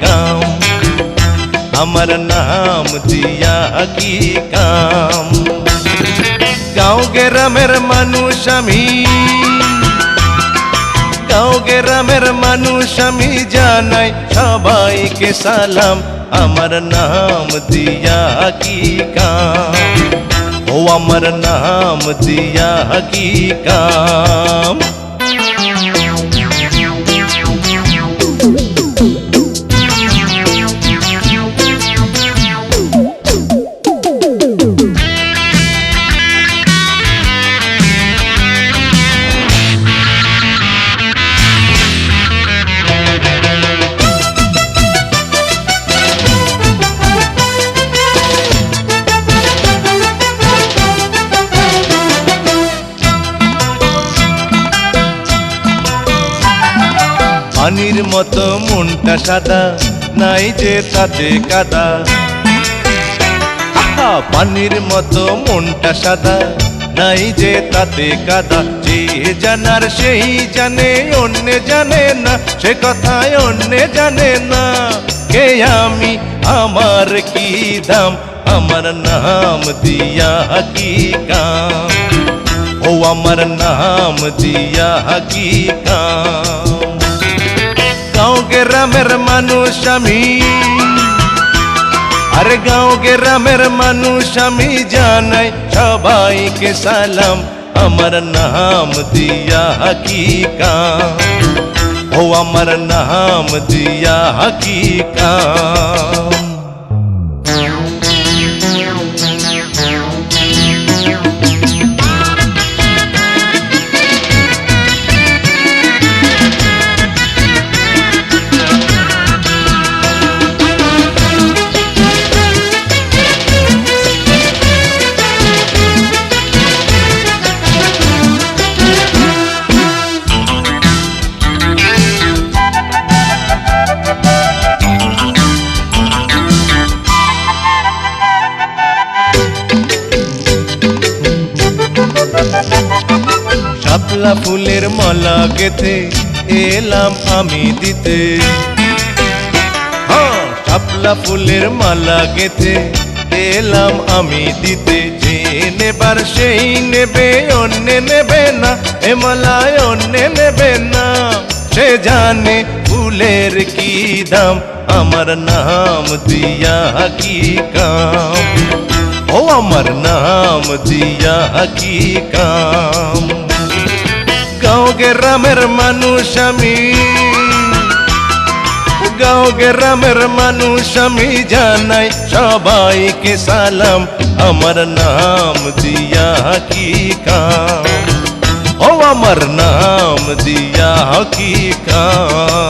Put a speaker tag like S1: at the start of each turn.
S1: কাম, আমার নাম দিয়া কি কাম। গাঁও গ্রামের মানুষ আমি, গাঁও গ্রামের মানুষ আমি জানাই সবাইকে সালাম, আমার নাম দিয়া কি কাম, ও আমার নাম দিয়া কি কাম। পানির মতো মনটা সাদা, নাই যে তাতে কাদা। পানির মতো মনটা সাদা, নাই যে তাতে কাদা। যে জানার সেই জানে, অন্য জানে না, সে কথায় অন্য জানে না। কে আমি, আমার কি দাম, আমার নাম দিয়া কি কাম, ও আমার নাম দিয়া কি কাম। গাঁও গ্রামের মানুষ আমি, আরে গাঁও গ্রামের মানুষ আমি জানাই সবাইকে সালাম, আমার নাম দিয়া কি কাম, ও আমার নাম দিয়া কি কাম। শাপলা ফুলের মালা গেথে এলাম আমি দিতে, হ্যাঁ শাপলা ফুলের মালা গেথে এলাম আমি দিতে। যে নেবার সেই নেবে, অন্য নেবে না, এ মালায় অন্য নেবে না। সে জানে ফুলের কি দাম, আমার নাম দিয়া কি কাম, ও আমার নাম দিয়া কি কাম। গাঁও গ্রামের মানুষ আমি, গাঁও গ্রামের মানুষ আমি জানাই সবাইকে সালাম, আমার নাম দিয়া কি কাম, ও আমার নাম দিয়া কি কাম।